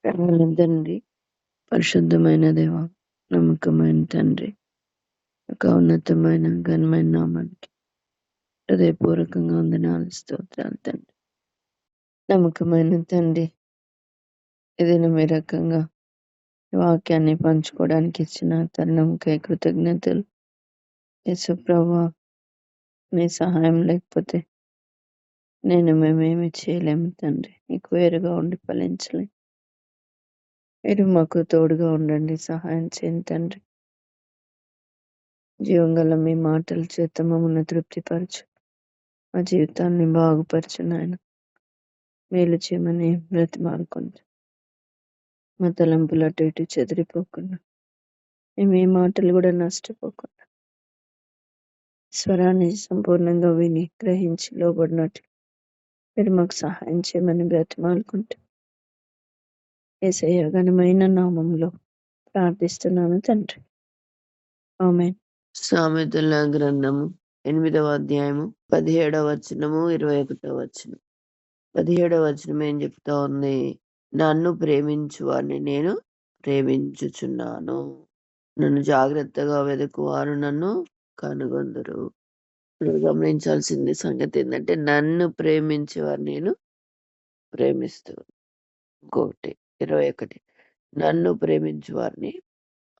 ప్రేమగల తండ్రి, పరిశుద్ధమైన దేవ, నమ్మకమైన తండ్రి, ఒక ఉన్నతమైన ఘనమైన నామానికి హృదయపూర్వకంగా వందనాలు స్తోత్రాలు తండ్రి. నమ్మకమైన తండ్రి, ఏదైనా మీ రకంగా ఈ వాక్యాన్ని పంచుకోవడానికి ఇచ్చిన తరుణంకై కృతజ్ఞతలు. యేసు ప్రభువా, మీ సహాయం లేకపోతే మేమేమి చేయలేము తండ్రి. నీకు వేరుగా ఉండి ఫలించలేము. మీరు మాకు తోడుగా ఉండండి, సహాయం చేయండి తండ్రి. జీవంగల మీ మాటల చేత మమ్మల్ని తృప్తిపరచు, మా జీవితాన్ని బాగుపరచు నాయన. మేలు చేయమని బ్రతిమాలుకుంటూ మా తలంపులు అటు ఇటు చెదిరిపోకుండా, మేము ఏ మాటలు కూడా నష్టపోకుండా స్వరాన్ని సంపూర్ణంగా విని గ్రహించి లోబడినట్లు మీరు మాకు సహాయం చేయమని బ్రతిమాలుకుంటూ యేసయ్య ఘనమైన నామంలో ప్రార్థిస్తున్నాను తండ్రి, ఆమేన్. సామెతల గ్రంథము 8వ అధ్యాయము 17వ వచనము 21వ వచనం. 17వ వచనం ఏం చెప్తా ఉంది? నన్ను ప్రేమించు వారిని నేను ప్రేమించుచున్నాను, నన్ను జాగ్రత్తగా వెదకువారు నన్ను కనుగొందురు. ఇప్పుడు గమనించాల్సింది సంగతి ఏంటంటే, నన్ను ప్రేమించేవారు నేను ప్రేమిస్తూ. ఇంకొకటి 21, నన్ను ప్రేమించు వారిని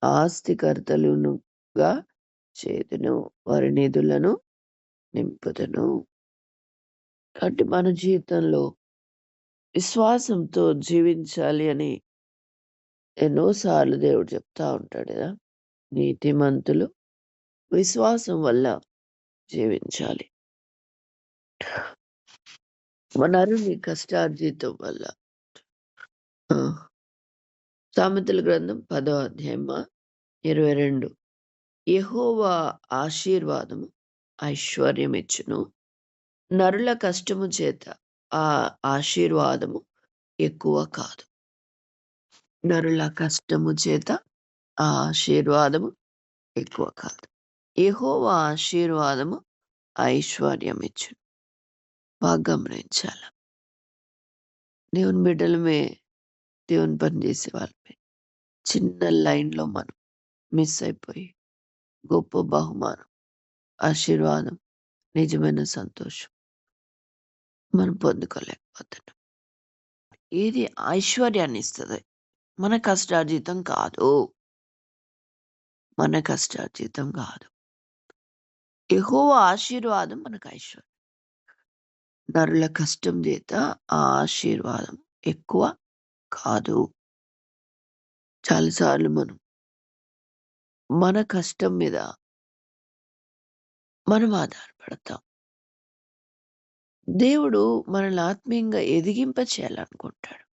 ఆస్తికర్తలుగా చేదును, వారి నిధులను నింపుదును. కాబట్టి మన జీవితంలో విశ్వాసంతో జీవించాలి అని ఎన్నోసార్లు దేవుడు చెప్తా ఉంటాడు కదా. నీతిమంతులు విశ్వాసం వల్ల జీవించాలి, నరుని కష్టార్జితం వల్ల. సామెతల గ్రంథం 10వ అధ్యాయము 22, యెహోవా ఆశీర్వాదము ఐశ్వర్యం ఇచ్చును, నరుల కష్టము చేత ఆ ఆశీర్వాదము ఎక్కువ కాదు. నరుల కష్టము చేత ఆ ఆశీర్వాదము ఎక్కువ కాదు. యెహోవా ఆశీర్వాదము ఐశ్వర్యం ఇచ్చును. బాగా గమనించాల. దేవుని బిడ్డలమే, దేవుని పని చేసే వాళ్ళమే చిన్న లైన్లో మనం మిస్ అయిపోయి గొప్ప బహుమానం, ఆశీర్వాదం, నిజమైన సంతోషం మనం పొందుకోలేకపోతున్నాం. ఏది ఐశ్వర్యాన్ని ఇస్తుంది? మన కష్టార్జితం కాదు, మన కష్టార్జితం కాదు. యెహోవా ఆశీర్వాదం మనకు ఐశ్వర్యం. నరుల కష్టం చేత ఆ ఆశీర్వాదం ఎక్కువ కాదు. చాలాసార్లు మనం మన కష్టం మీద మనం ఆధారపడతాం. దేవుడు మనల్ని ఆత్మీయంగా ఎదిగింప చేయాలనుకుంటాడు.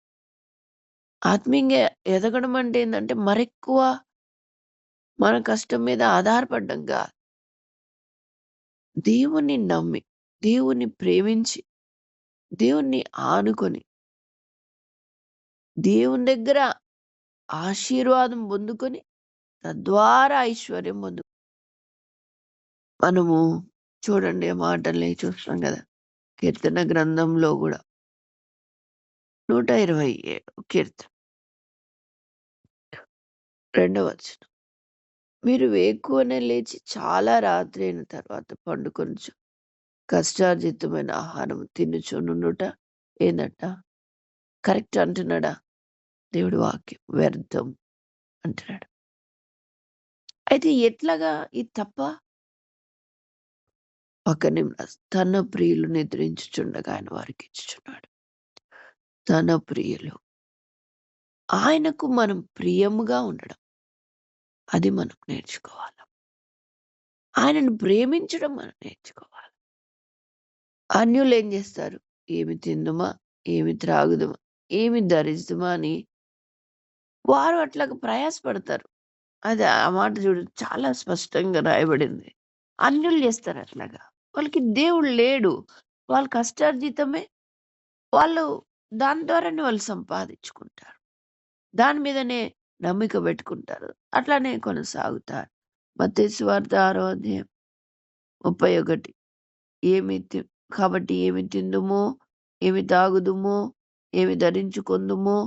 ఆత్మీయంగా ఎదగడం అంటే ఏంటంటే మరెక్కువ మన కష్టం మీద ఆధారపడ్డం కాదు. దేవుణ్ణి నమ్మి, దేవుణ్ణి ప్రేమించి, దేవుణ్ణి ఆనుకొని, దేవుని దగ్గర ఆశీర్వాదం పొందుకొని తద్వారా ఐశ్వర్యం పొందు. మనము చూడండి, ఆ మాటల్ని చూస్తాం కదా కీర్తన గ్రంథంలో కూడా 127 కీర్తన 2వ వచనం, మీరు వేకువనే లేచి చాలా రాత్రి అయిన తర్వాత పండుకొనుచు కష్టార్జితమైన ఆహారం తినుచునుట ఏందట? కరెక్ట్ అంటున్నాడా? దేవుడి వాక్యం వ్యర్థం అంటున్నాడు. అయితే ఎట్లాగా ఇది తప్ప? పక్కనే తన ప్రియులు నిద్రించుచుండగా ఆయన వారికి ఇచ్చుచున్నాడు. తన ప్రియులు, ఆయనకు మనం ప్రియముగా ఉండడం, అది మనం నేర్చుకోవాలి. ఆయనను ప్రేమించడం మనం నేర్చుకోవాలి. అన్యులు ఏం చేస్తారు? ఏమి తిందుమా, ఏమి త్రాగుదుమా, ఏమి ధరిద్దుమా అని వారు అట్లాగ ప్రయాసపడతారు. అది ఆ మాట చూడు, చాలా స్పష్టంగా రాయబడింది. అన్యులు చేస్తారు అట్లాగా. వాళ్ళకి దేవుడు లేడు, వాళ్ళ కష్టార్జితమే వాళ్ళు, దాని ద్వారానే వాళ్ళు సంపాదించుకుంటారు, దాని మీదనే నమ్మిక పెట్టుకుంటారు, అట్లానే కొనసాగుతారు. మత్తయి సువార్త 6వ అధ్యాయం 31, కాబట్టి ఏమి తిందుమో, ఏమి తాగుదుమో, ఏమి ధరించుకొందుమో,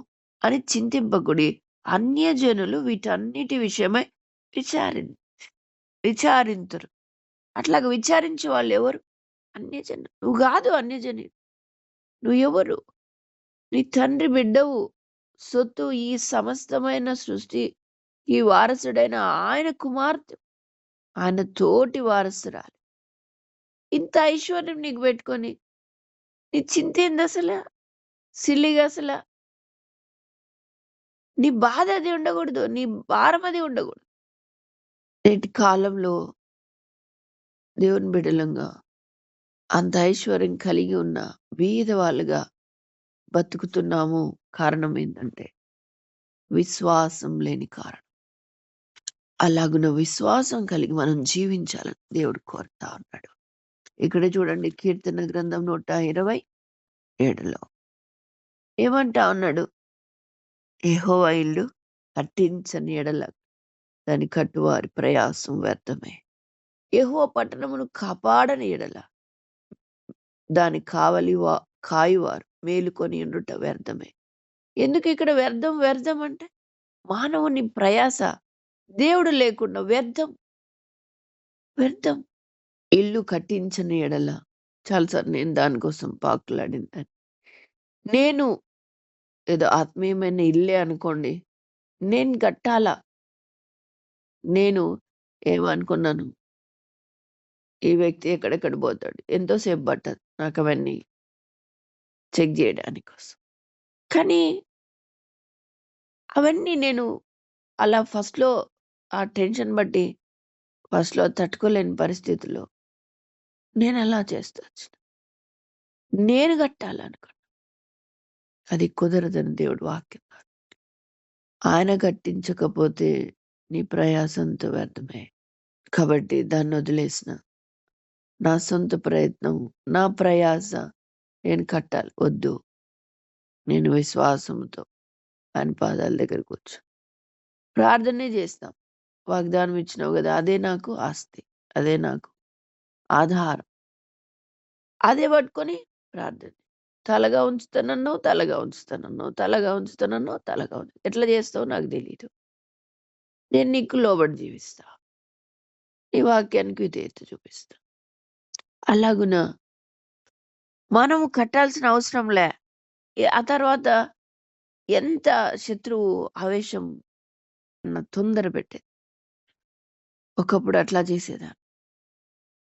అని చింతింపకుడి. అన్యజనులు వీటన్నిటి విషయమై విచారింతురు. అట్లాగ విచారించే వాళ్ళు ఎవరు? అన్యజనులు. నువ్వు కాదు అన్యజని. నువ్వు ఎవరు? నీ తండ్రి బిడ్డవు. సొత్తు ఈ సమస్తమైన సృష్టి ఈ వారసుడైన ఆయన కుమార్తె, ఆయన తోటి వారసురాలు. ఇంత ఐశ్వర్యం నీకు పెట్టుకొని నీ చింత ఏంది అసలు? సిల్లిగా అసలు నీ బాధ అది ఉండకూడదు, నీ భారం అది ఉండకూడదు. నేటి కాలంలో దేవుని బిడ్డలంగా అంత ఐశ్వర్యం కలిగి ఉన్న బీద వాళ్ళుగా బతుకుతున్నాము. కారణం ఏంటంటే విశ్వాసం లేని కారణం. అలాగున విశ్వాసం కలిగి మనం జీవించాలని దేవుడు కోరుతా ఉన్నాడు. ఇక్కడ చూడండి, కీర్తన గ్రంథం 127లో ఏమంటా ఉన్నాడు? యెహోవా ఇల్లు కట్టించని ఎడల దాని కట్టువారి ప్రయాసం వ్యర్థమే. యెహోవా పట్టణమును కాపాడని ఎడల దాని కాయువారు మేలుకొని ఉండుట వ్యర్థమే. ఎందుకు ఇక్కడ వ్యర్థం వ్యర్థం అంటే మానవుని ప్రయాస దేవుడు లేకుండా వ్యర్థం వ్యర్థం. ఇల్లు కట్టించని ఎడల చాలాసార్లు నేను దానికోసం పాకులాడిందని. నేను ఏదో ఆత్మీయమైన ఇల్లే అనుకోండి, నేను కట్టాలా. నేను ఏమనుకున్నాను, ఈ వ్యక్తి ఎక్కడెక్కడ పోతాడు, ఎంతోసేపు పట్టదు నాకు అవన్నీ చెక్ చేయడానికి కోసం. కానీ అవన్నీ నేను అలా ఫస్ట్లో ఆ టెన్షన్ బట్టి ఫస్ట్లో తట్టుకోలేని పరిస్థితుల్లో నేను అలా చేస్తా వచ్చిన. నేను కట్టాలనుకున్నా, అది కుదరదని దేవుడు వాక్యం. ఆయన కట్టించకపోతే నీ ప్రయాసంతో వ్యర్థమే. కాబట్టి దాన్ని వదిలేసిన. నా సొంత ప్రయత్నం, నా ప్రయాస నేను కట్టాలి వద్దు. నేను విశ్వాసంతో ఆయన పాదాల దగ్గర కూర్చో ప్రార్థనే చేస్తాం. వాగ్దానం ఇచ్చినావు కదా, అదే నాకు ఆస్తి, అదే నాకు ఆధారం. అదే పట్టుకొని ప్రార్థన. తలగా ఉంచుతానన్నావు, తలగా ఉంచుతానన్నావు, తలగా ఉంచుతానన్నావు, తలగా ఉంచు. ఎట్లా చేస్తావు నాకు తెలీదు. నేను నీకు లోబడి జీవిస్తా, నీ వాక్యానికి విధేయత చూపిస్తా. అలాగున మనము కట్టాల్సిన అవసరంలే. ఆ తర్వాత ఎంత శత్రువు ఆవేశం తొందర పెట్టేది. ఒకప్పుడు అట్లా చేసేదాన్ని.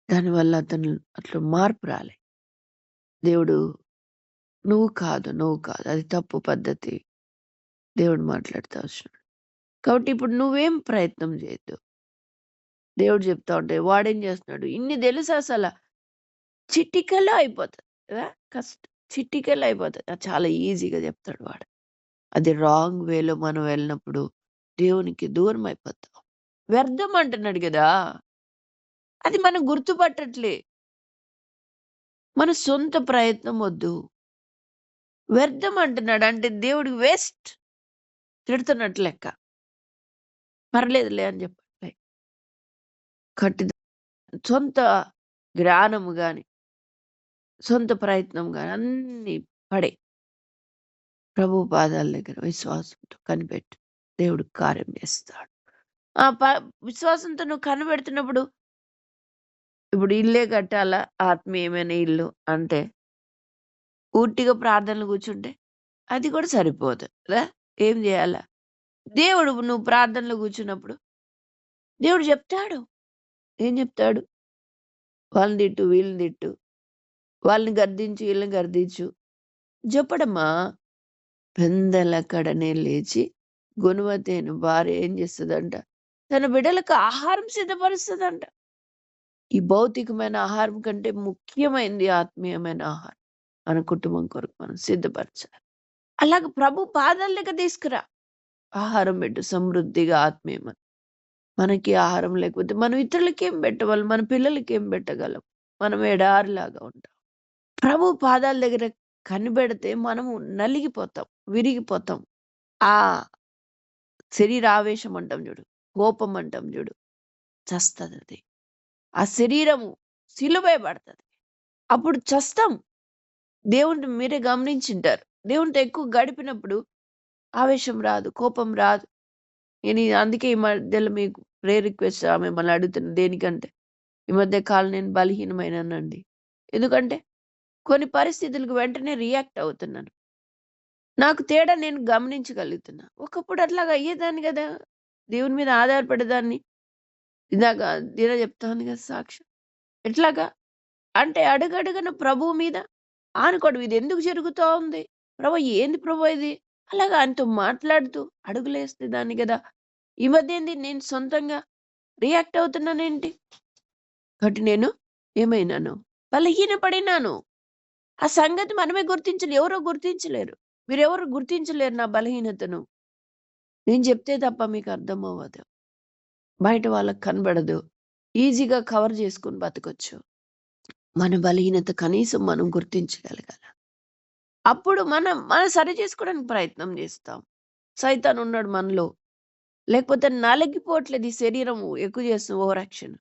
దానివల్ల అతను అట్లా మార్పు రాలే. దేవుడు నువ్వు కాదు, అది తప్పు పద్ధతి. దేవుడు మాట్లాడుతూ వచ్చినాడు. కాబట్టి ఇప్పుడు నువ్వేం ప్రయత్నం చేయొద్దు. దేవుడు చెప్తా ఉంటే వాడేం చేస్తున్నాడు, ఇన్ని తెలుసు అసలు చిటికలో అయిపోతుంది కదా, కష్టం చిటికలో అయిపోతుంది. అది చాలా ఈజీగా చెప్తాడు వాడు. అది రాంగ్ వేలో మనం వెళ్ళినప్పుడు దేవునికి దూరం అయిపోతాం. వ్యర్థం అంటున్నాడు కదా, అది మనం గుర్తుపట్టట్లే. మన సొంత ప్రయత్నం వద్దు. వ్యర్థం అంటున్నాడు అంటే దేవుడికి వేస్ట్ తిడుతున్నట్లు లెక్క. పర్లేదులే అని చెప్పట్లే. కట్టి సొంత జ్ఞానము గాని సొంత ప్రయత్నం గాని అన్ని పడే ప్రభు పాదాల దగ్గర విశ్వాసంతో కనిపెట్టు. దేవుడు కార్యం చేస్తాడు. ఆ విశ్వాసంతో నువ్వు కనిపెడుతున్నప్పుడు, ఇప్పుడు ఇల్లే కట్టాలా ఆత్మీయమైన ఇల్లు అంటే పూర్తిగా ప్రార్థనలు కూర్చుంటే అది కూడా సరిపోదు కదా. ఏం చేయాలా? దేవుడు నువ్వు ప్రార్థనలో కూర్చున్నప్పుడు దేవుడు చెప్తాడు. ఏం చెప్తాడు? వాళ్ళని తిట్టు, వీళ్ళని తిట్టు, వాళ్ళని గర్దించు, వీళ్ళని గర్దించు చెప్పడమ్మా. పెందల కడనే లేచి గుణవతేను భార్య ఏం చేస్తుందంట, తన బిడ్డలకు ఆహారం సిద్ధపరుస్తుందంట. ఈ భౌతికమైన ఆహారం కంటే ముఖ్యమైనది ఆత్మీయమైన ఆహారం. మన కుటుంబం కొరకు మనం సిద్ధపరచాలి. అలాగే ప్రభు పాదాల దగ్గర తీసుకురా, ఆహారం పెట్టు సమృద్ధిగా ఆత్మీయమని. మనకి ఆహారం లేకపోతే మనం ఇతరులకి ఏం పెట్టగలం, మన పిల్లలకి ఏం పెట్టగలం? మనం ఎడారిలాగా ఉంటాం. ప్రభు పాదాల దగ్గర కనిపెడితే మనము నలిగిపోతాం, విరిగిపోతాం. ఆ శరీరావేశం అంటాం చూడు, కోపం అంటాం చూడు, చస్తుంది అది. ఆ శరీరము సిలువేయబడుతుంది, అప్పుడు చస్తాం. దేవుడిని మీరే గమనించింటారు. దేవునితో ఎక్కువ గడిపినప్పుడు ఆవేశం రాదు, కోపం రాదు. నేను అందుకే ఈ మధ్యలో మీకు ప్రేయర్ రిక్వెస్ట్ మిమ్మల్ని అడుగుతున్నా. దేనికంటే ఈ మధ్య కాలం నేను బలహీనమైనానండి. ఎందుకంటే కొన్ని పరిస్థితులకు వెంటనే రియాక్ట్ అవుతున్నాను. నాకు తేడా నేను గమనించగలుగుతున్నా. ఒకప్పుడు అట్లాగా అయ్యేదాన్ని కదా! దేవుని మీద ఆధారపడేదాన్ని. ఇందాక దిన చెప్తా ఉంది కదా సాక్ష్యం. ఎట్లాగా? అంటే అడుగడుగున ప్రభువు మీద ఆనుకోవడం. ఇది ఎందుకు జరుగుతా ఉంది? ప్రభు ఏంది ప్రభు ఇది? అలాగా ఆయనతో మాట్లాడుతూ అడుగులేస్తే దాన్ని కదా! ఈ మధ్య ఏంది నేను సొంతంగా రియాక్ట్ అవుతున్నానేంటి? కాబట్టి నేను ఏమైనాను? బలహీనపడినాను. ఆ సంగతి మనమే గుర్తించాలి. ఎవరో గుర్తించలేరు. మీరెవరు గుర్తించలేరు నా బలహీనతను. నేను చెప్తే తప్ప మీకు అర్థమవ్వదు. బయట వాళ్ళకి కనబడదు. ఈజీగా కవర్ చేసుకొని బతకొచ్చు. మన బలహీనత కనీసం మనం గుర్తించగలగాల. అప్పుడు మనం సరి చేసుకోవడానికి ప్రయత్నం చేస్తాం. సైతాన్ ఉన్నాడు మనలో. లేకపోతే నలిగిపోవట్లేదు ఈ శరీరం ఎక్కువ చేస్తున్న ఓవర్ యాక్షన్.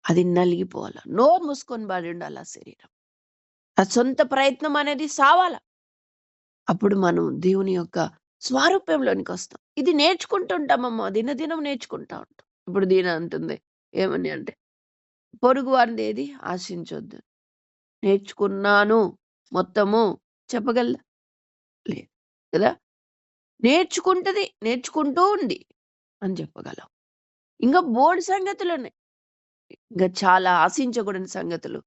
అది నలిగిపోవాల. నోరు మూసుకొని పడి ఉండాలి ఆ శరీరం. ఆ సొంత ప్రయత్నం అనేది సావాల. అప్పుడు మనం దేవుని యొక్క స్వారూప్యంలోనికి వస్తాం. ఇది నేర్చుకుంటుంటామమ్మా. దినదినం నేర్చుకుంటా ఉంటాం. ఇప్పుడు దీన అంటుంది ఏమని అంటే, పొరుగు వారిది ఏది ఆశించొద్దు. నేర్చుకున్నాను మొత్తము చెప్పగలదా? లేదు కదా! నేర్చుకుంటూ ఉంది అని చెప్పగలం. ఇంకా బోలెడు సంగతులున్నాయి. ఇంకా చాలా ఆశించకూడని సంగతులు.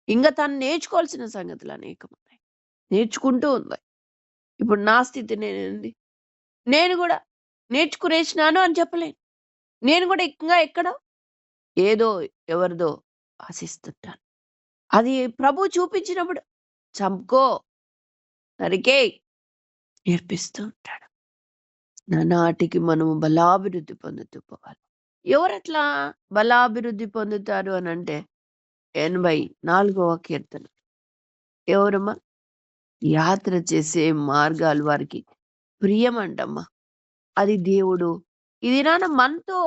ఇంకా తను నేర్చుకోవాల్సిన సంగతులు అనేకమున్నాయి. నేర్చుకుంటూ ఉంది. ఇప్పుడు నా స్థితి నేనేంది? నేను కూడా నేర్చుకునేసినాను అని చెప్పలేను. నేను కూడా ఇంకా ఎక్కడో ఏదో ఎవరిదో ఆశిస్తుంటాను. అది ప్రభువు చూపించినప్పుడు చంపుకో, నరికేయ్ నేర్పిస్తూ ఉంటాడు. నానాటికి మనము బలాభివృద్ధి పొందుతూ పోవాలి. ఎవరట్లా బలాభివృద్ధి పొందుతారు అనంటే 84వ కీర్తన. ఎవరమ్మా? యాత్ర చేసే మార్గాలు వారికి ప్రియమంటమ్మా. అది దేవుడు ఈ దినాన మనతో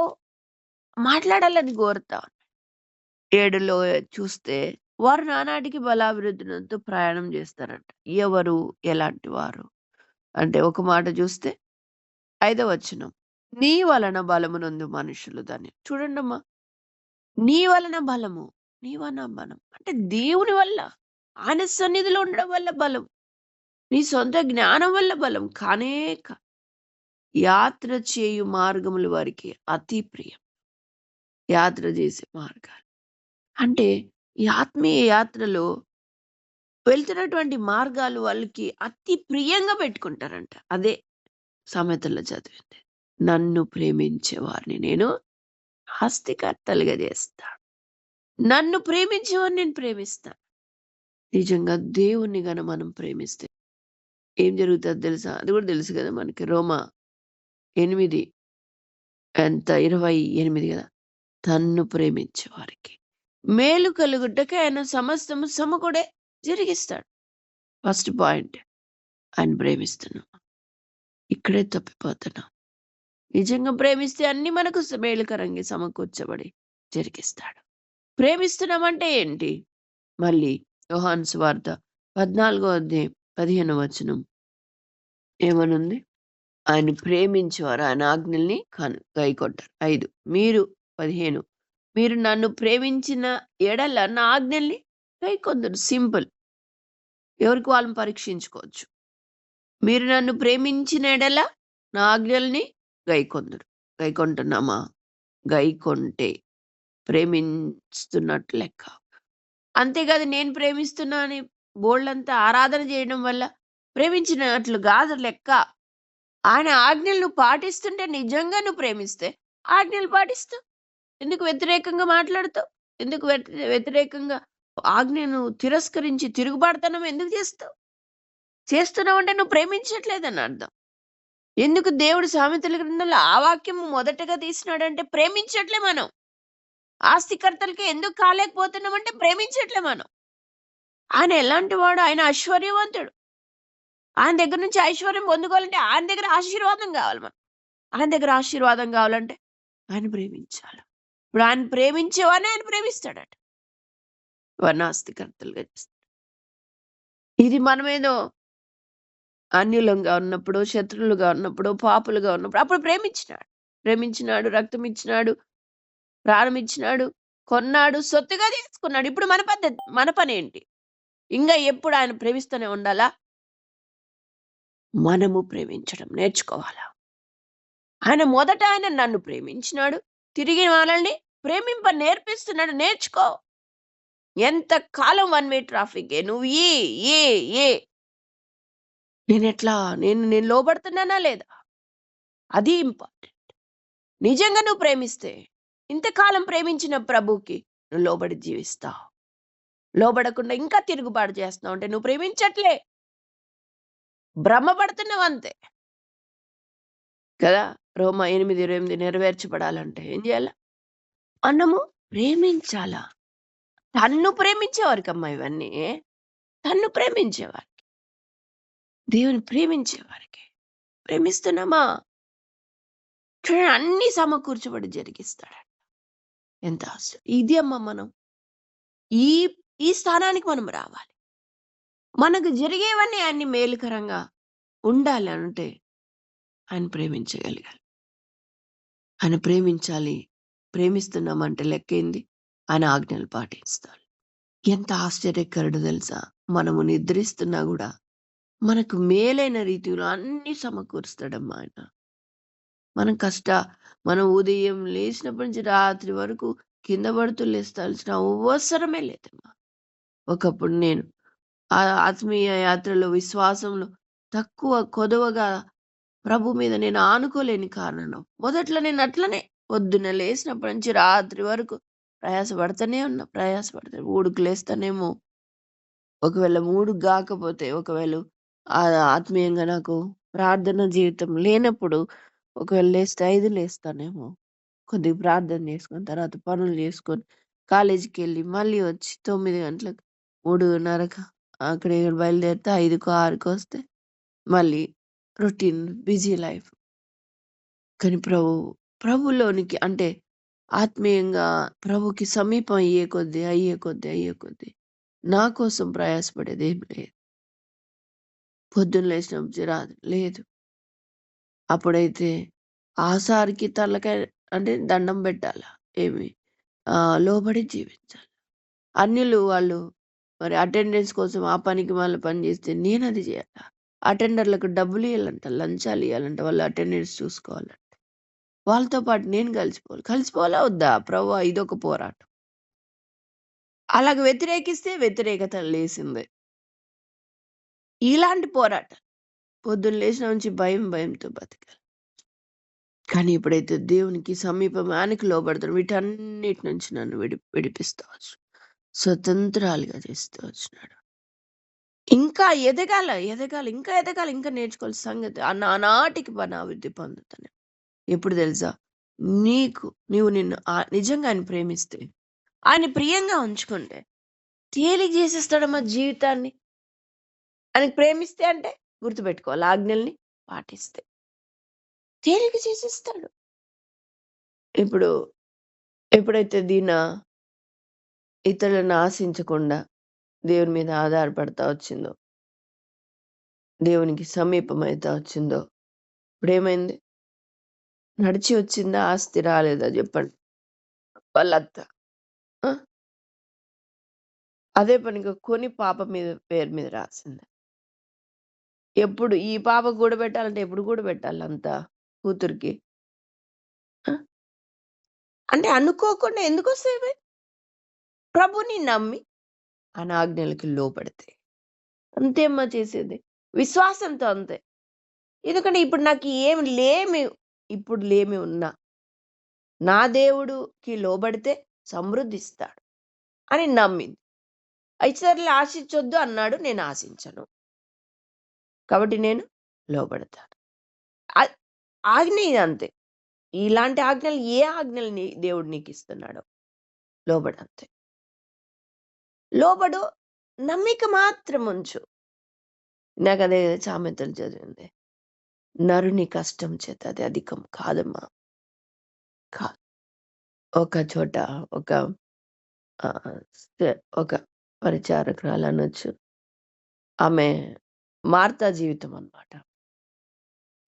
మాట్లాడాలని కోరుతా. 7లో చూస్తే వారు నానాటికి బలాభివృద్ధినంతో ప్రయాణం చేస్తారంట. ఎవరు? ఎలాంటి వారు? అంటే ఒక మాట చూస్తే 5వ వచనం. నీ వలన బలమునందు మనుషులు ధన్యులు. చూడండమ్మా. నీ వలన బలము. నీ వలన బలం. అంటే దేవుని వల్ల. ఆయన సన్నిధిలో ఉండడం వల్ల బలం. నీ సొంత జ్ఞానం వల్ల బలం కానే యాత్ర చేయు మార్గములు వారికి అతి ప్రియం. యాత్ర చేసే మార్గాలు. అంటే ఈ ఆత్మీయ యాత్రలో వెళ్తున్నటువంటి మార్గాలు వాళ్ళకి అతి ప్రియంగా పెట్టుకుంటారంట. అదే సామెతల్లో చదివింది. నన్ను ప్రేమించే వారిని నేను ఆస్తికర్తలుగా చేస్తా. నన్ను ప్రేమించేవారిని నేను ప్రేమిస్తాను. నిజంగా దేవుణ్ణి గన మనం ప్రేమిస్తే ఏం జరుగుతుందో తెలుసా? అది కూడా తెలుసు కదా మనకి. రోమా 8 ఎంత 28 కదా! తన్ను ప్రేమించే వారికి మేలు కలుగుటకే ఆయన సమస్తము సమకూడే జరిగిస్తాడు. ఫస్ట్ పాయింట్ ఆయన ప్రేమిస్తున్నాం. ఇక్కడే తప్పిపోతున్నాం. నిజంగా ప్రేమిస్తే అన్ని మనకు మేలుకరంగా సమకూర్చబడి జరిగిస్తాడు. ప్రేమిస్తున్నామంటే ఏంటి? మళ్ళీ యోహాను సువార్త 14వ అధ్యాయం 15వ వచనం ఏమనుంది? ఆయన ప్రేమించేవారు ఆయన ఆజ్ఞల్ని గైకొంటారు. 5 మీరు 15 మీరు నన్ను ప్రేమించిన ఎడల నా ఆజ్ఞల్ని గైకొందురు. సింపుల్. ఎవరికి వాళ్ళని పరీక్షించుకోవచ్చు. మీరు నన్ను ప్రేమించిన ఎడల నా ఆజ్ఞల్ని గైకొందురు. గైకొంటున్నామా? గైకొంటే ప్రేమిస్తున్నట్టు లెక్క. అంతేకాదు నేను ప్రేమిస్తున్నా అని బోళ్ళంతా ఆరాధన చేయడం వల్ల ప్రేమించినట్లు కాదు లెక్క. ఆయన ఆజ్ఞలు నువ్వు పాటిస్తుంటే నిజంగా నువ్వు ప్రేమిస్తే ఆజ్ఞలు పాటిస్తావు. ఎందుకు వ్యతిరేకంగా మాట్లాడుతావు? ఎందుకు వ్యతిరేకంగా ఆజ్ఞను తిరస్కరించి తిరుగుబాటుతనం ఎందుకు చేస్తావు? చేస్తున్నావు అంటే నువ్వు ప్రేమించట్లేదని అర్థం. ఎందుకు దేవుడు సామెతల గ్రంథంలో ఆ వాక్యం మొదటగా తీసినాడంటే ప్రేమించట్లే మనం. ఆస్తికర్తలకి ఎందుకు కాలేకపోతున్నామంటే ప్రేమించట్లే మనం. ఆయన ఎలాంటి వాడు? ఆయన ఐశ్వర్యవంతుడు. ఆయన దగ్గర నుంచి ఐశ్వర్యం పొందుకోవాలంటే ఆయన దగ్గర ఆశీర్వాదం కావాలి మనం. ఆయన దగ్గర ఆశీర్వాదం కావాలంటే ఆయన ప్రేమించాలి. ఇప్పుడు ఆయన ప్రేమించేవాడిని ఆయన ప్రేమిస్తాడట. వారిని ఆస్తికర్తలుగా చేస్తాడు. ఇది మనమేదో అన్యులంగా ఉన్నప్పుడు, శత్రువులుగా ఉన్నప్పుడు, పాపులుగా ఉన్నప్పుడు అప్పుడు ప్రేమించినాడు, రక్తం ఇచ్చినాడు, ప్రాణం ఇచ్చినాడు, కొన్నాడు, సొత్తుగా తీసుకున్నాడు. ఇప్పుడు మన పనేంటి? ఇంకా ఎప్పుడు ఆయన ప్రేమిస్తూనే ఉండాలా? మనము ప్రేమించడం నేర్చుకోవాలా. మొదట ఆయన నన్ను ప్రేమించినాడు, తిరిగి మనల్ని ప్రేమింప నేర్పిస్తున్నాడు. నేర్చుకో. ఎంత కాలం వన్ వే ట్రాఫికే. నువ్వు ఏ నేను లోబడుతున్నానా లేదా? అది ఇంపార్టెంట్. నిజంగా నువ్వు ప్రేమిస్తే ఇంతకాలం ప్రేమించిన ప్రభుకి నువ్వు లోబడి జీవిస్తావు. లోబడకుండా ఇంకా తిరుగుబాటు చేస్తున్నావు అంటే నువ్వు ప్రేమించట్లే, భ్రమపడుతున్నావు అంతే కదా. రోమా 8:28 నెరవేర్చబడాలంటే ఏం చేయాల? మనము ప్రేమించాలా. తన్ను ప్రేమించేవారికమ్మా ఇవన్నీ. తన్ను ప్రేమించేవారికి, దేవుని ప్రేమించేవారికి. ప్రేమిస్తున్నామా? చూడండి, అన్ని సమకూర్చబడి జరిగిస్తాడు. ఎంత ఆశ్చర్యం. ఇది అమ్మా మనం ఈ ఈ స్థానానికి మనం రావాలి. మనకు జరిగేవన్నీ ఆయన్ని మేలుకరంగా ఉండాలి అంటే ఆయన ప్రేమించగలగాలి. ఆయన ప్రేమించాలి. ప్రేమిస్తున్నామంటే లెక్కేంది? ఆయన ఆజ్ఞలు పాటిస్తాడు. ఎంత ఆశ్చర్యకరుడు తెలుసా? మనము నిద్రిస్తున్నా కూడా మనకు మేలైన రీతిలో అన్ని సమకూరుస్తాడమ్మా ఆయన. మనం ఉదయం లేచినప్పటి నుంచి రాత్రి వరకు కింద పడుతూ లేస్తాల్సిన అవసరమే లేదమ్మా. ఒకప్పుడు నేను ఆత్మీయ యాత్రలో, విశ్వాసంలో తక్కువ కొదవగా ప్రభు మీద నేను ఆనుకోలేని కారణం మొదట్లో నేను అట్లనే పొద్దున్న లేచినప్పటి నుంచి రాత్రి వరకు ప్రయాసపడుతూనే ఉన్నా. ఊడుకు లేస్తానేమో, ఒకవేళ 3 కాకపోతే, ఒకవేళ ఆత్మీయంగా నాకు ప్రార్థన జీవితం లేనప్పుడు ఒకవేళ లేస్తే 5 లేస్తానేమో. కొద్దిగా ప్రార్థన చేసుకొని తర్వాత పనులు చేసుకొని కాలేజీకి వెళ్ళి మళ్ళీ వచ్చి 9 గంటలకు 3:30కు అక్కడ బయలుదేరితే 5కో 6కో వస్తే మళ్ళీ రొటీన్ బిజీ లైఫ్. కానీ ప్రభులోనికి అంటే ఆత్మీయంగా ప్రభుకి సమీపం అయ్యే కొద్దీ నా కోసం ప్రయాసపడేది ఏం లేదు. పొద్దున్న లేచినప్పుడు లేదు. అప్పుడైతే ఆసారికి తలకాయ అంటే దండం పెట్టాలా? ఏమి లోబడి జీవించాలి. అన్యులు వాళ్ళు మరి అటెండెన్స్ కోసం ఆ పనికి మళ్ళీ పని చేస్తే నేను అది చేయాలా? అటెండర్లకు డబ్బులు ఇవ్వాలంట, లంచాలు ఇవ్వాలంట, వాళ్ళు అటెండెన్స్ చూసుకోవాలంట. వాళ్ళతో పాటు నేను కలిసిపోవాలా వద్దా? ప్రభువా, ఇదొక పోరాటం. అలాగ వ్యతిరేకిస్తే వ్యతిరేకత లేసిందే. ఇలాంటి పోరాటం పొద్దున్న లేచిన నుంచి భయంతో బతకాలి. కానీ ఇప్పుడైతే దేవునికి సమీపం, ఆయనకి లోబడతాను, వీటన్నిటి నుంచి నన్ను విడిపిస్తూ వచ్చు, స్వతంత్రాలుగా చేస్తూ వచ్చినాడు. ఇంకా ఎదగాల, ఇంకా నేర్చుకోవాలి సంగతి. ఆనాటికి అభివృద్ధి పొందుతాను. ఎప్పుడు తెలుసా? నీవు నిన్ను నిజంగా ఆయన ప్రేమిస్తే, ఆయన ప్రియంగా ఉంచుకుంటే తేలిక చేసేస్తాడమ్మా జీవితాన్ని. ఆయనకి ప్రేమిస్తే అంటే గుర్తుపెట్టుకోవాలి, ఆజ్ఞల్ని పాటిస్తే తేలిక చేసేస్తాడు. ఇప్పుడు ఎప్పుడైతే ఇతరులను ఆశించకుండా దేవుని మీద ఆధారపడతా వచ్చిందో, దేవునికి సమీపం అయితే వచ్చిందో, ఇప్పుడేమైంది? నడిచి వచ్చిందా? ఆస్తి రాలేదా? చెప్పండి. వాళ్ళత్త అదే పనిగా కొని పాప పేరు మీద రాసింది. ఎప్పుడు ఈ పాప కూడబెట్టాలంటే ఎప్పుడు కూడబెట్టాలి అంతా కూతురికి? అంటే అనుకోకుండా ఎందుకు వస్తాయి? ప్రభుని నమ్మి ఆజ్ఞలకి లోపడితే అంతే అమ్మా చేసేది. విశ్వాసంతో అంతే. ఎందుకంటే ఇప్పుడు నాకు ఇప్పుడు లేమి ఉన్నా నా దేవుడికి లోబడితే సమృద్ధిస్తాడు అని నమ్మింది. ఇతరులు ఆశించొద్దు అన్నాడు, నేను ఆశించను కాబట్టి నేను లోబడతాను. ఆజ్ఞ అంతే. ఇలాంటి ఆజ్ఞలు ఏ ఆజ్ఞలు దేవుడు నీకు ఇస్తున్నాడో లోబడంతే. లోబడు, నమ్మిక మాత్రం ఉంచు. నాకు అదే సామెతలు చదివింది, నరుని కష్టం చేత అది అధికం కాదమ్మా. కాదు. ఒక చోట ఒక పరిచారకురాలు అనొచ్చు, ఆమె మార్తా జీవితం అన్నమాట.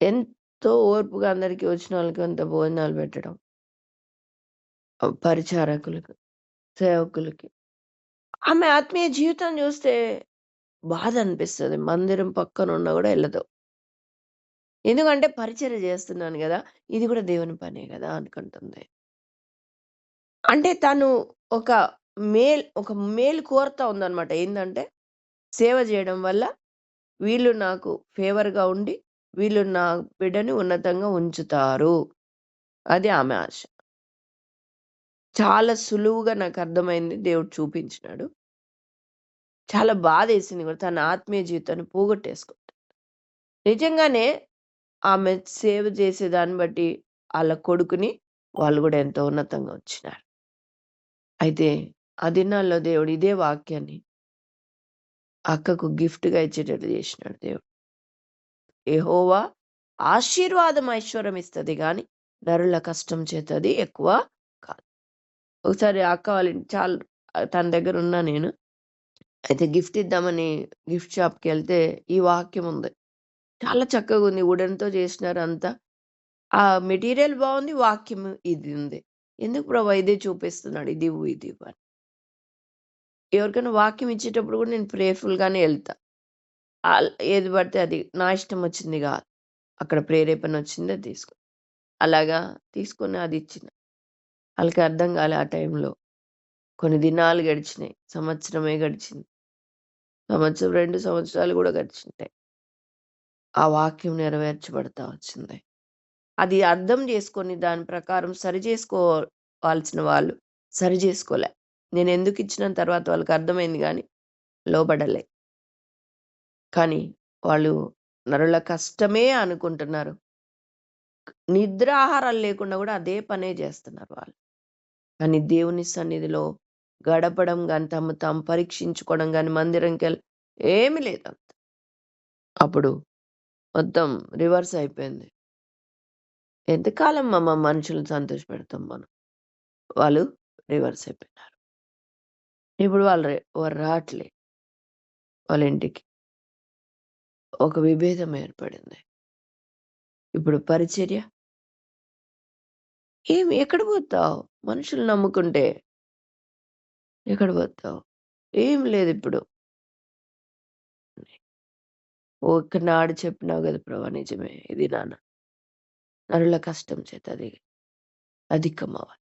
ఎంతో ఓర్పుగా అందరికీ వచ్చిన వాళ్ళకి అంత భోజనాలు పెట్టడం. పరిచారకులకు, సేవకులకి. ఆమె ఆత్మీయ జీవితం చూస్తే బాధ అనిపిస్తది. మందిరం పక్కన ఉన్నా కూడా ఎళ్ళదు. ఎందుకంటే పరిచర్య చేస్తున్నాను గదా! ఇది కూడా దేవుని పనే గదా! అనుకుంటుంది. అంటే తను ఒక ఒక మేలు కోరుతా ఉందన్నమాట. ఏందంటే సేవ చేయడం వల్ల వీళ్ళు నాకు ఫేవర్‌గా ఉండి, వీళ్ళు నా బిడ్డని ఉన్నతంగా ఉంచుతారు. అది ఆమె ఆశ. చాలా సులువుగా నాకర్థమైంది. దేవుడు చూపించినాడు. చాలా బాధేసింది కూడా. తన ఆత్మీయ జీవితాన్ని పోగొట్టేసుకుంది. నిజంగానే ఆమె సేవ చేసేదాన్ని బట్టి ఆళ్ళ కొడుకుని వాళ్ళు గూడా ఎంతో ఉన్నతంగా ఉంచినారు. అయితే ఆ దినాల్లో దేవుడు ఇదే వాక్యాన్ని అక్కకు గిఫ్ట్‌గా ఇచ్చేటట్టు చేసినాడు దేవుడు. యెహోవా ఆశీర్వాదం ఐశ్వర్యం ఇస్తది గానీ, నరుల కష్టం చేత అది ఎక్కువ కాదు. ఒకసారి అక్క వాళ్ళ తన దగ్గర ఉన్నా నేను. అయితే గిఫ్ట్ ఇద్దామని గిఫ్ట్ షాప్‌కెళ్తే ఈ వాక్యం ఉంది. చాలా చక్కగుంది. వుడెన్‌తో చేసినారు అంతా. ఆ మెటీరియల్ బావుంది. వాక్యం ఇది ఉంది. ఎందుకు ప్రభా ఇదే చూపిస్తున్నాడు. ఇదివ్వు, ఇదివ్వు అని. ఎవరికైనా వాక్యం ఇచ్చేటప్పుడు కూడా నేను ప్రేయర్‌ఫుల్‌గానే ఎళ్తా. ఏది పడితే అది నా ఇష్టం వచ్చింది గాదు. అక్కడ ప్రేరేపణ వచ్చింది అది తీసుకున్నా. అలాగా తీసుకొని అది ఇచ్చిన. ఆళ్ళకి అర్థం కాలే ఆ టైంలో. కొన్ని దినాలు గడిచినాయి. సంవత్సరమే గడిచింది. 2 సంవత్సరాలు కూడా గడిచుంటాయి. ఆ వాక్యం నెరవేర్చబడతా వచ్చింది. అది అర్థం చేసుకొని దాని ప్రకారం సరి చేసుకోవాల్సిన వాళ్ళు సరి చేసుకోలే. నేనెందుకు ఇచ్చిన తర్వాత వాళ్ళకి అర్థమైంది గానీ లోబడలే. కానీ వాళ్ళు నరుల కష్టమే అనుకుంటున్నారు. నిద్రాహారాలు లేకుండా గూడా అదే పనే జేస్తున్నారు వాళ్ళు. కానీ దేవుని సన్నిధిలో గడపడం గాని, తమను తాము పరీక్షించుకోవడం గాని, మందిరంకెళ్ళి ఏమీ లేదంత. అప్పుడు మొత్తం రివర్స్ అయిపోయింది. ఎంతకాలం మనుషులను సంతోషపెడతాం మనం. వాళ్ళు రివర్స్ అయిపోయినారు. ఇప్పుడు వారు రాట్లే వాళ్ళ ఇంటికి. ఒక విభేదం ఏర్పడింది. ఇప్పుడు పరిచర్య ఎక్కడ పోతావు? మనుషులు నమ్ముకుంటే ఎక్కడ పోతావు? ఏం లేదిప్పుడు. ఒక్కనాడు చెప్పినావు గదా ప్రభా! నిజమే. ఇది నాన్న. నరుల కష్టం చేత అది అధికమవ్వాలి.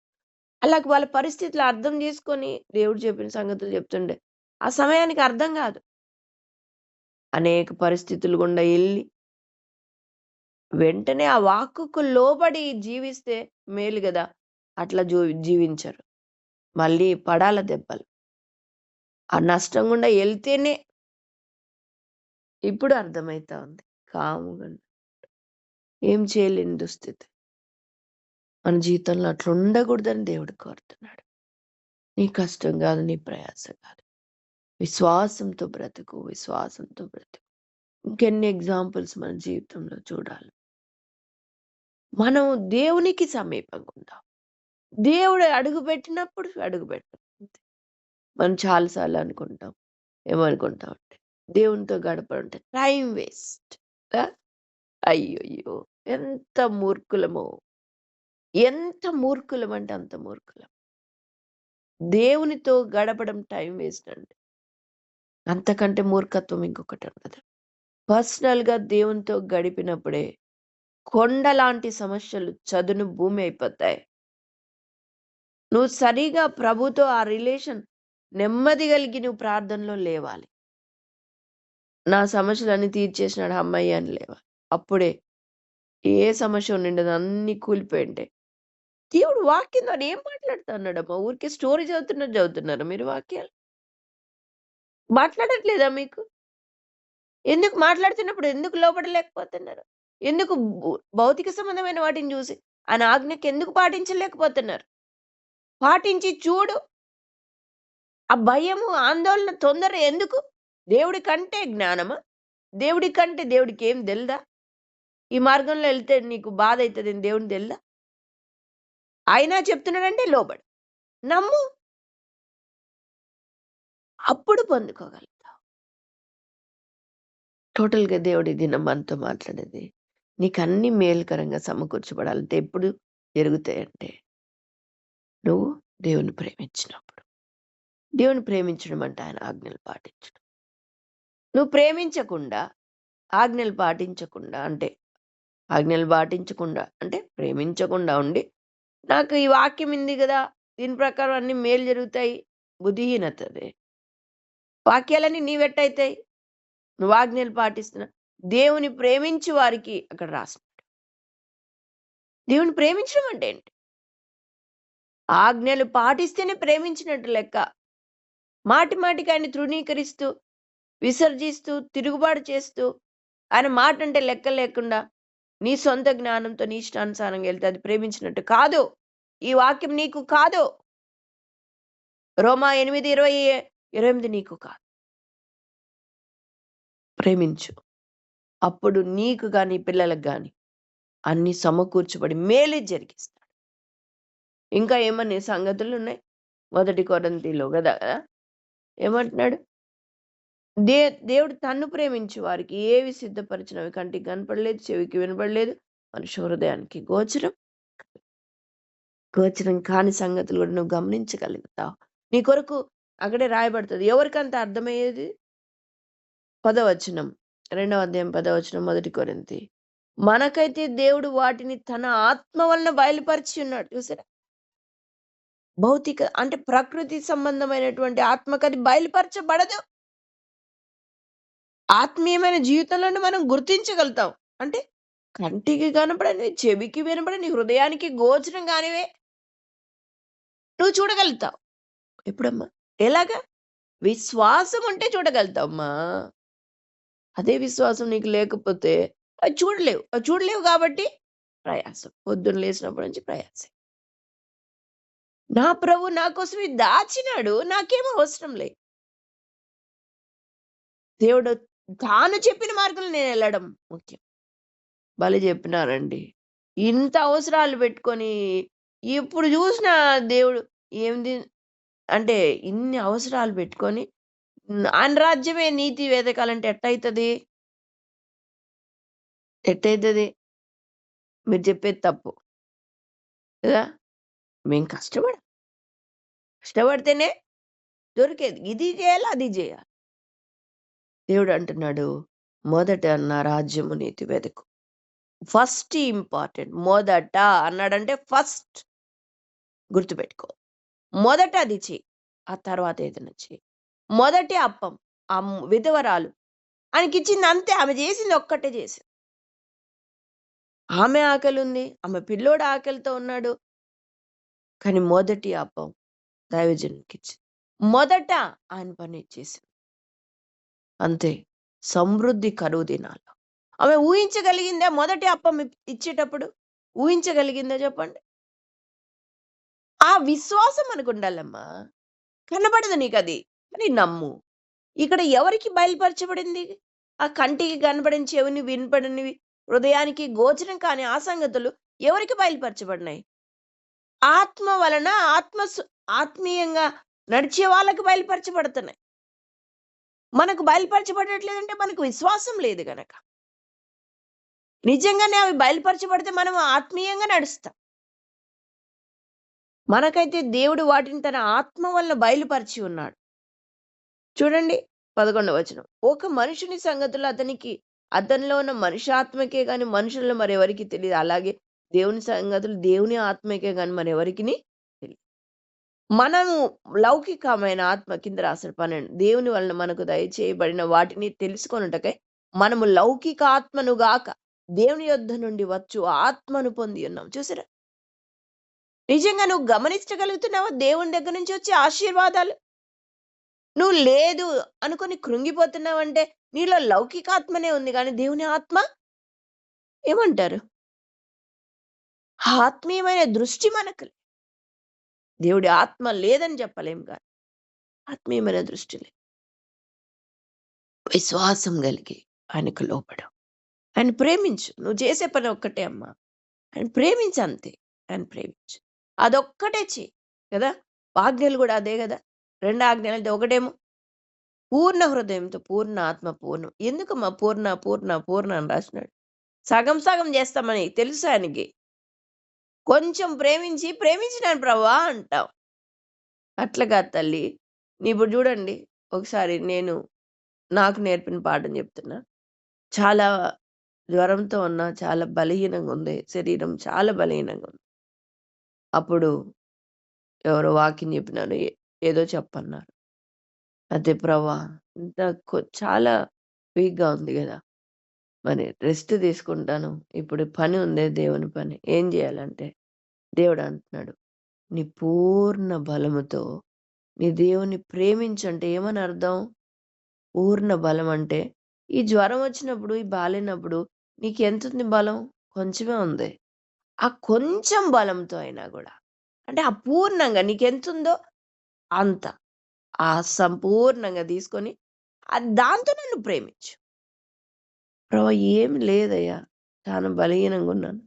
అలాగ వాళ్ళ పరిస్థితులు అర్థం చేసుకొని దేవుడు చెప్పిన సంగతులు చెప్తుండే. ఆ సమయానికి అర్థం గాదు. అనేక పరిస్థితులు గుండా ఎళ్లి వెంటనే ఆ వాక్కుకు లోబడి జీవిస్తే మేలు గదా! అట్లా జీవించరు. మళ్ళీ పడాల దెబ్బలు. ఆ నష్టం గుండా ఎళ్తేనే ఇప్పుడు అర్థమైతా ఉంది. కాముగా ఏం చేయలేని దుస్థితి. మన జీవితంలో అట్లా ఉండకూడదని దేవుడు కోరుతున్నాడు. నీ కష్టం గాదు, నీ ప్రయాస గాదు. విశ్వాసంతో బ్రతుకు, విశ్వాసంతో బ్రతుకు. ఇంకెన్ని ఎగ్జాంపుల్స్ మన జీవితంలో చూడాలి. మనం దేవునికి సమీపంగా ఉందాం. దేవుడు అడుగుపెట్టినప్పుడు అడుగుపెట్టాలి. మనం చాలా సార్లు అనుకుంటాం. ఏమనుకుంటామంటే దేవునితో గడపడంటే టైం వేస్ట్. అయ్యయ్యో! ఎంత మూర్ఖులమో! ఎంత మూర్ఖులమంటే అంత మూర్ఖులం. దేవునితో గడపడం టైం వేస్ట్ అండి. అంతకంటే మూర్ఖత్వం ఇంకొకటి ఉండదు. పర్సనల్‌గా దేవునితో గడిపినప్పుడే కొండలాంటి సమస్యలు చదును భూమి అయిపోతాయి. నువ్వు సరిగా ప్రభుతో ఆ రిలేషన్ నెమ్మది కలిగి నువ్వు ప్రార్థనలో లేవాలి. నా సమస్యలన్నీ తీర్చేసినాడు హమ్మయ్య అని లేవాలి. అప్పుడే ఏ సమస్య ఉండిండదు అన్నీ కూలిపోయుంటాయి. దేవుడు వాక్యం ద్వారా ఏం మాట్లాడుతున్నాడమ్మా? ఊరికే స్టోరీ చదువుతున్నారా మీరు వాక్యాలు? మాట్లాడట్లేదా మీకు? ఎందుకు మాట్లాడుతున్నప్పుడు ఎందుకు లోబడలేకపోతున్నారు? ఎందుకు భౌతిక సంబంధమైన వాటిని చూసి ఆయన ఆజ్ఞకి ఎందుకు పాటించలేకపోతున్నారు? పాటించి చూడు. ఆ భయము, ఆందోళన, తొందర ఎందుకు? దేవుడి కంటే జ్ఞానమా? దేవుడి కంటే దేవుడికేం తెల్దా? ఈ మార్గంలో ఎళ్తే నీకు బాధైతదని దేవునికి తెల్దా? ఆయన చెప్తున్నాడంటే లోబడు. నమ్ము. అప్పుడు పొందుకోగలుగుతావు. టోటల్‌గా దేవుడు ఈ దినం మనతో మాట్లాడేది. నీకన్నీ మేలుకరంగా సమకూర్చబడాలంటే ఎప్పుడు జరుగుతాయంటే, నువ్వు దేవుని ప్రేమించినప్పుడు. దేవుని ప్రేమించడం అంటే ఆయన ఆజ్ఞలు పాటించడం. నువ్వు ప్రేమించకుండా, ఆజ్ఞలు పాటించకుండా అంటే ప్రేమించకుండా ఉండి, నాకు ఈ వాక్యం ఉంది గదా! దీని ప్రకారం అన్నీ మేలు జరుగుతాయి. బుద్ధిహీనతది. వాక్యాలన్నీ నీవెట్టయితాయి? నువ్వు ఆజ్ఞలు పాటిస్తున్నా. దేవుని ప్రేమించు వారికి అక్కడ రాసున్నాడు. దేవుని ప్రేమించడం అంటే ఏంటి? ఆజ్ఞలు పాటిస్తేనే ప్రేమించినట్టు లెక్క. మాటి మాటికి ఆయన్ని తృణీకరిస్తూ, విసర్జిస్తూ, తిరుగుబాటు చేస్తూ, ఆయన మాటంటే లెక్క లేకుండా, నీ సొంత జ్ఞానంతో నీ ఇష్టానుసారంగా ఎళ్తే అది ప్రేమించినట్టు కాదు. ఈ వాక్యం నీకు కాదు. రోమా 8:28 నీకు కాదు. ప్రేమించు. అప్పుడు నీకు గాని, పిల్లలకు గాని అన్నీ సమకూర్చబడి మేలే జరిగిస్తాడు. ఇంకా ఏమన్ని సంగతులున్నాయి. 1 కొరింథీలో గదా! ఏమంటున్నాడు? దేవుడు తన్ను ప్రేమించు వారికి ఏవి సిద్ధపరిచినవి కంటికి కనపడలేదు, చెవికి వినపడలేదు, మనుష్య హృదయానికి గోచరం కాని సంగతులు కూడా నువ్వు గమనించగలుగుతావు. నీ కొరకు అక్కడే రాయబడుతుంది. ఎవరికంత అర్థమయ్యేది? 10వ వచనం, 2వ అధ్యాయం 10వ వచనం, 1 కొరింథీ. మనకైతే దేవుడు వాటిని తన ఆత్మ వలన బయలుపరిచి ఉన్నాడు. చూసారా? భౌతిక అంటే ప్రకృతి సంబంధమైనటువంటి ఆత్మకు అది బయలుపరచబడదు. ఆత్మీయమైన జీవితంలోనే మనం గుర్తించగలుగుతాం. అంటే కంటికి కనపడనివి, చెవికి వినపడని, హృదయానికి గోచరం కానివే నువ్వు చూడగలుగుతావు. ఎప్పుడమ్మా? ఎలాగా? విశ్వాసం ఉంటే చూడగలుగుతావమ్మా. అదే విశ్వాసం నీకు లేకపోతే అది చూడలేవు. అది చూడలేవు కాబట్టి ప్రయాసం. పొద్దున్న లేచినప్పటి నుంచి ప్రయాసే. నా ప్రభు నా కోసం ఇది దాచినాడు. నాకేం అవసరం లే. దేవుడు తాను చెప్పిన మార్గంలో నేను వెళ్ళడం ముఖ్యం. భలే చెప్పినారండి. ఇంత అవసరాలు పెట్టుకొని ఎప్పుడు చూసినా దేవుడు ఏంది అంటే ఇన్ని అవసరాలు పెట్టుకొని ఆయన రాజ్యమే నీతి వెతకాలంటే ఎట్టయితది? ఎట్టయితది? మీరు చెప్పేది తప్పు. కదా! మేము కష్టపడితేనే దొరికేది. ఇది చేయాలి, అది చేయాలి. దేవుడు అంటున్నాడు, మొదట నా రాజ్యము నీతి వెతుకు. First important. మొదట అన్నాడంటే ఫస్ట్ గుర్తుపెట్టుకో. మొదట అది చెయ్యి. ఆ తర్వాత ఏదైనా చెయ్యి. మొదటి అప్పం ఆ విధవరాలు ఆయనకిచ్చింది అంతే. ఆమె చేసింది ఒక్కటే చేసింది. ఆమె ఆకలుంది. ఆమె పిల్లోడు ఆకలితో ఉన్నాడు. కానీ మొదటి అప్పం దైవజనునికిచ్చింది. మొదట ఆయన పని చేసింది. అంతే. సమృద్ధి కరువు దినాల్లో. ఆమె ఊహించగలిగిందా మొదటి అప్పం ఇచ్చేటప్పుడు? ఊహించగలిగిందా చెప్పండి? ఆ విశ్వాసం మనకుండాలమ్మా. కనబడదు నీకది. కానీ నమ్ము. ఇక్కడ ఎవరికి బయలుపరచబడింది? ఆ కంటికి కనబడని, చెవిని వినపడనివి, హృదయానికి గోచరం కాని ఆ సంగతులు ఎవరికి బయలుపరచబడినాయి? ఆత్మ వలన ఆత్మీయంగా నడిచే వాళ్ళకి బయలుపరచబడుతున్నాయి. మనకు బయలుపరచబడట్లేదంటే మనకు విశ్వాసం లేదు గనక. నిజంగానే అవి బయలుపరచబడితే మనం ఆత్మీయంగా నడుస్తాం. మనకైతే దేవుడు వాటిని తన ఆత్మ వలన బయలుపరిచి ఉన్నాడు. చూడండి 11వ వచనం. ఒక మనుషుని సంగతులు అతనిలో ఉన్న మనుష్యాత్మకే గాని మనుషుల్లో మరెవరికి తెలియదు. అలాగే దేవుని సంగతులు దేవుని ఆత్మకే గాని మరెవరికిని తెలియదు. మనము లౌకికమైన ఆత్మ కింద రాసిన 12 దేవుని వలన మనకు దయచేయబడిన వాటిని తెలుసుకొనుటకై మనము లౌకిక ఆత్మను గాక దేవుని యొద్ద నుండి వచ్చు ఆత్మను పొంది ఉన్నాం. చూసారా? నిజంగా నువ్వు గమనించగలుగుతున్నావా దేవుని దగ్గర నుంచి వచ్చే ఆశీర్వాదాలు? నువ్వు లేదు అనుకుని కృంగిపోతున్నావంటే నీలో లౌకికాత్మనే ఉంది కానీ దేవుని ఆత్మ ఏమంటారు? ఆత్మీయమైన దృష్టి మనకు దేవుడి ఆత్మ లేదని చెప్పలేం కానీ ఆత్మీయమైన దృష్టి లేదు. విశ్వాసం కలిగి ఆయనకు లోపడు. ఆయన ప్రేమించు. నువ్వు చేసే పని ఒక్కటే అమ్మా. ఆయన ప్రేమించు అంతే. ఆయన ప్రేమించు. అదొక్కటే చెయ్యి కదా! ఆజ్ఞలు కూడా అదే కదా! 2 ఆజ్ఞలు అంటే ఒకటేమో పూర్ణ హృదయంతో, పూర్ణ ఆత్మ, పూర్ణం. ఎందుకమ్మా పూర్ణ పూర్ణ పూర్ణ అని రాసినాడు? సగం సగం చేస్తామని తెలుసు ఆయనకి. కొంచెం ప్రేమించినాను ప్రభువా అంటావు. అట్లా కాదు తల్లి. ఇప్పుడు చూడండి, ఒకసారి నాకు నేర్పిన పాఠం చెప్తున్నా. చాలా జ్వరంతో ఉన్నా, చాలా బలహీనంగా ఉంది శరీరం, చాలా బలహీనంగా ఉంది. అప్పుడు ఎవరో వాక్యం చెప్పినారు, ఏదో చెప్పన్నారు. అదే ప్రభా ఇంత చాలా వీక్గా ఉంది కదా, మరి రెస్ట్ తీసుకుంటాను, ఇప్పుడు పని ఉంది, దేవుని పని. ఏం చేయాలంటే దేవుడు అంటున్నాడు, నీ పూర్ణ బలముతో నీ దేవుని ప్రేమించంటే ఏమని అర్థం? పూర్ణ బలం అంటే ఈ జ్వరం వచ్చినప్పుడు, ఈ బాలేనప్పుడు నీకు ఎంత ఉంది బలం? కొంచెమే ఉంది. ఆ కొంచెం బలంతో అయినా కూడా, అంటే అపూర్ణంగా నీకెంతుందో అంత, ఆ సంపూర్ణంగా తీసుకొని దాంతో నన్ను ప్రేమించు. ప్రభా ఏం లేదయ్యా, చాలా బలహీనంగా ఉన్నాను,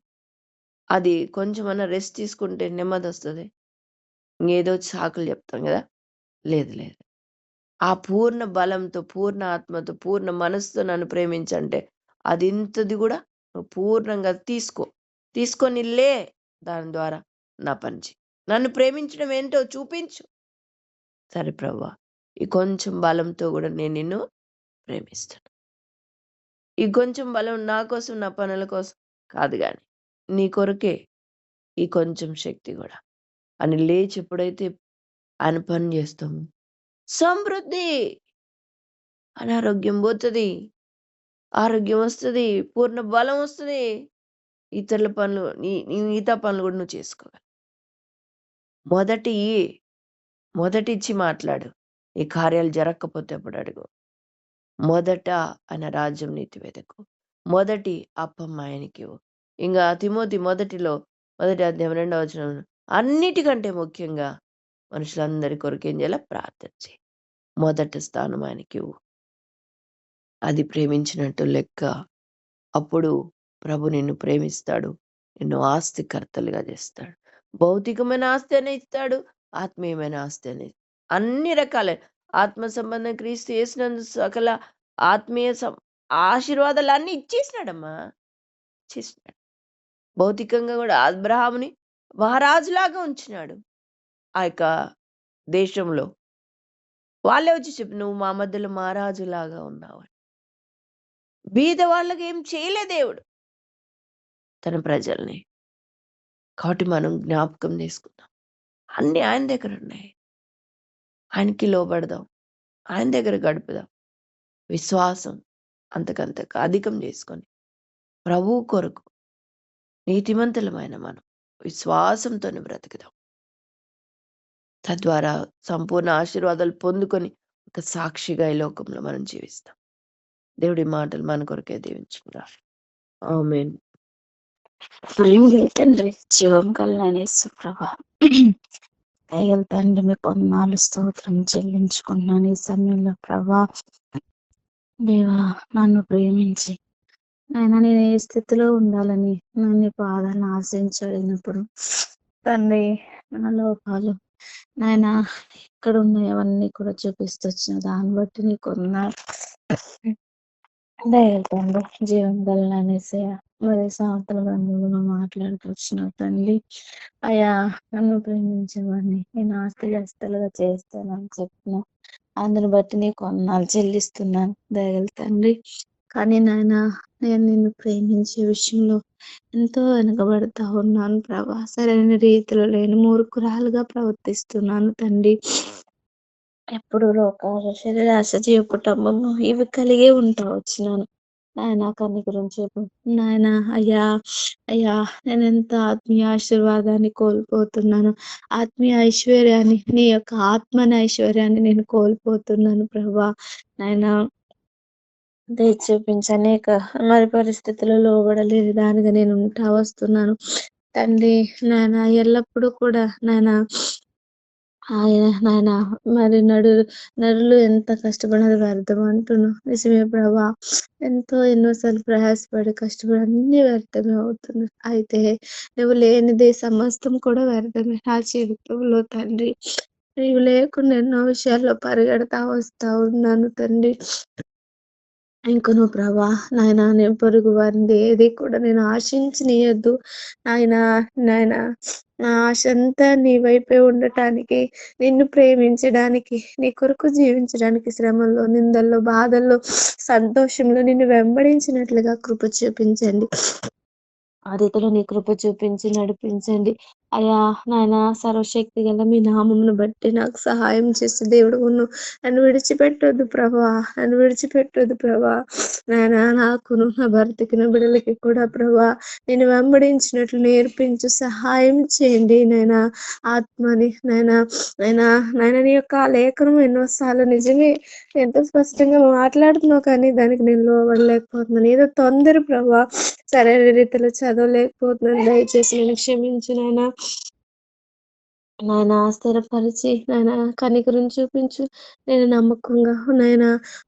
అది కొంచెమన్నా రెస్ట్ తీసుకుంటే నెమ్మది వస్తుంది. ఇంకేదో సాకులు చెప్తాం కదా. లేదు లేదు, ఆ పూర్ణ బలంతో, పూర్ణ ఆత్మతో, పూర్ణ మనసుతో నన్ను ప్రేమించంటే అది ఇంతది కూడా నువ్వు పూర్ణంగా తీసుకొని దాని ద్వారా నా పని చేయి. నన్ను ప్రేమించడం ఏంటో చూపించు. సరే ప్రభువా, ఈ కొంచెం బలంతో కూడా నేను నిన్ను ప్రేమిస్తాను. ఈ కొంచెం బలం నా కోసం, నా పనుల కోసం కాదు, కానీ నీ కొరకే ఈ కొంచెం శక్తి కూడా అని లేచి ఎప్పుడైతే ఆయన పని చేస్తాము, సమృద్ధి, అనారోగ్యం పోతుంది, ఆరోగ్యం వస్తుంది, పూర్ణ బలం వస్తుంది. ఇతరుల పనులు, మిగతా పనులు కూడా నువ్వు చేసుకోవాలి. మొదటి ఇచ్చి మాట్లాడు. ఈ కార్యాలు జరగకపోతే అప్పుడు అడుగు. మొదట ఆయన రాజ్యం నీతి వెదకు, మొదటి అప్పం ఆయనకి ఇవ్వు. ఇంకా తిమోతి మొదటి అధ్యాయం 2వ వచనం, అన్నిటికంటే ముఖ్యంగా మనుషులందరి కొరకు ఏం చేయాలి? ప్రార్థన చేయి. మొదటి స్థానం ఆయనకి ఇవ్వు. అది ప్రేమించినట్టు లెక్క. అప్పుడు ప్రభు నిన్ను ప్రేమిస్తాడు, నిన్ను ఆస్తికర్తలుగా చేస్తాడు. భౌతికమైన ఆస్తి అనే ఇస్తాడు, ఆత్మీయమైన ఆస్తి అనే, అన్ని రకాల ఆత్మ సంబంధం క్రీస్తు చేసినందు సకల ఆత్మీయ ఆశీర్వాదాలు అన్ని ఇచ్చేసినాడమ్మా, ఇచ్చేసినాడు. భౌతికంగా కూడా అబ్రహాముని మహారాజులాగా ఉంచినాడు. ఆ యొక్క దేశంలో వాళ్ళే వచ్చి చెప్పు, నువ్వు మా మధ్యలో మహారాజులాగా ఉన్నావు. బీద వాళ్ళకి ఏం చేయలే దేవుడు తన ప్రజల్ని. కాబట్టి మనం జ్ఞాపకం చేసుకుందాం, అన్ని ఆయన దగ్గర ఉన్నాయి. ఆయనకి లోబడదాం, ఆయన దగ్గర గడుపుదాం. విశ్వాసం అంతకంత అధికం చేసుకొని ప్రభువు కొరకు నీతిమంతులమైన మనం విశ్వాసంతో బ్రతుకుదాం. తద్వారా సంపూర్ణ ఆశీర్వాదాలు పొందుకొని ఒక సాక్షిగా ఈ లోకంలో మనం జీవిస్తాం. దేవుడి మాటలు మన కొరకే దీవించుగా. ఆమేన్. తండ్రి, జీవం కలిగిన ప్రభా, దయగల తండ్రి, మీ పొందాలు స్తోత్రం చెల్లించుకున్నాను ఈ సమయంలో ప్రభా. దేవా, నన్ను ప్రేమించి నేను ఏ స్థితిలో ఉండాలని నన్ను పాదాలను ఆశ్రయించడినప్పుడు తండ్రి, నా లోపాలు నాయన ఇక్కడ ఉన్నాయవన్నీ కూడా చూపిస్తూ వచ్చిన దాన్ని బట్టి నీకున్నారు. దయగల తండ్రి, జీవం కలిగిన మరి సంవత్సరాల బంధువులు మాట్లాడుతూ వచ్చిన తండ్రి, అయ్యా నన్ను ప్రేమించేవాడిని నేను ఆస్తిగా చేస్తానని చెప్పిన అందుని బట్టి నీకు వందనాలు చెల్లిస్తున్నాను దయగల తండ్రి. కానీ నాయన, నేను నిన్ను ప్రేమించే విషయంలో ఎంతో వెనకబడతా ఉన్నాను ప్రభా. సరైన రీతిలో లేని మూర్ఖురాలుగా ప్రవర్తిస్తున్నాను తండ్రి. ఎప్పుడు లోకాశ, శరీరాశ, జీవ కుటుంబము ఇవి కలిగే ఉంటా వచ్చినాను నాయన. కన్ని గురించి నాయన, అయ్యా నేను ఎంత ఆత్మీయ ఆశీర్వాదాన్ని కోల్పోతున్నాను, ఆత్మీయ ఐశ్వర్యాన్ని, నీ యొక్క ఆత్మని ఐశ్వర్యాన్ని నేను కోల్పోతున్నాను ప్రభా. నాయన దయచేపించి అనేక మరి పరిస్థితుల్లో లోబడలేని దానిగా నేను ఉంటా వస్తున్నాను తండ్రి. నాయన ఎల్లప్పుడూ కూడా నాయన నాయన మరి నరులు ఎంత కష్టపడినది వ్యర్థం అంటున్నావు. నిజమే ప్రభా, ఎన్నోసార్లు ప్రయాసపడి కష్టపడి అన్ని వ్యర్థమే అవుతున్నాయి. అయితే నువ్వు లేనిదే సమస్తం కూడా వ్యర్థమే నా జీవితంలో తండ్రి. నీవు లేకుండా ఎన్నో విషయాల్లో పరిగెడతా వస్తా ఉన్నాను తండ్రి. ఇంకను ప్రభా నాయన నేను పొరుగు వారిని ఏది కూడా నేను ఆశించనీయద్దు నాయన. నాయన నా ఆశ అంతా నీ వైపే ఉండటానికి, నిన్ను ప్రేమించడానికి, నీ కొరకు జీవించడానికి, శ్రమల్లో, నిందల్లో, బాధల్లో, సంతోషంలో నిన్ను వెంబడించినట్లుగా కృప చూపించండి. ఆ రీతిలో నీ కృప చూపించి నడిపించండి అయ్యా. నాయన సర్వశక్తి గల మీ నామమును బట్టి నాకు సహాయం చేసి దేవుడు నన్ను విడిచిపెట్టొద్దు ప్రభా, నన్ను విడిచిపెట్టొద్దు ప్రభా. నాయన నాకును నా భర్తకి నా బిడ్డలకి కూడా ప్రభా నేను వెంబడించినట్లు నేర్పించు సహాయం చేయండి నాయన. ఆత్మని నాయన నాయన నాయన నీ యొక్క లేఖనం ఎన్నోసార్లు నిజమే ఎంతో స్పష్టంగా మాట్లాడుతున్నావు, కానీ దానికి నేను లోబడలేకపోతున్నాను. ఏదో తొందర ప్రభా, సరైన రీతిలో చదవలేకపోతున్నాను. దయచేసి నేను క్షమించు నాయన. నాయన స్థిరపరిచి నాయన కనికరం చూపించు. నేను నమ్మకంగా నాయన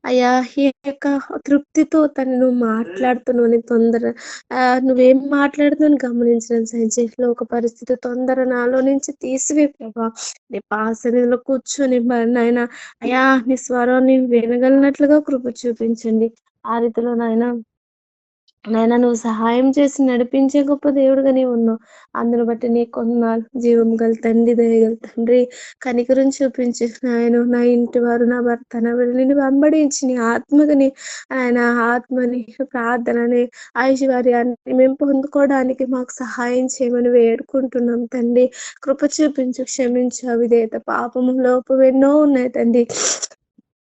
అయ్యా ఈ యొక్క తృప్తితో నువ్వు మాట్లాడుతున్నావు తొందర నువ్వేం మాట్లాడుతున్నావు గమనించడం సహించేట్లో ఒక పరిస్థితి తొందర నాలో నుంచి తీసివే ప్రభా. నీ పాసనిలో కూర్చొని నాయన అయ్యా నీ స్వరాన్ని వినగలిగినట్లుగా కృప చూపించండి. ఆ రీతిలో నాయన నువ్వు సహాయం చేసి నడిపించే గొప్ప దేవుడుగా నీవు ఉన్నావు. అందును బట్టి నీ కొన్నాళ్ళు జీవం గల తండ్రి, దయగల తండ్రి కనికరం చూపించి నాయన నా ఇంటి వారు నా భర్త నా బిడ్డని వెంబడించి నీ ఆత్మని ఆయన ఆత్మని ప్రార్థనని ఐశ్వర్యాన్ని మేము పొందుకోవడానికి మాకు సహాయం చేయమని వేడుకుంటున్నాం తండ్రి. కృప చూపించు, క్షమించు. అవిధేయత, పాపము, లోపం ఎన్నో ఉన్నాయి తండ్రి.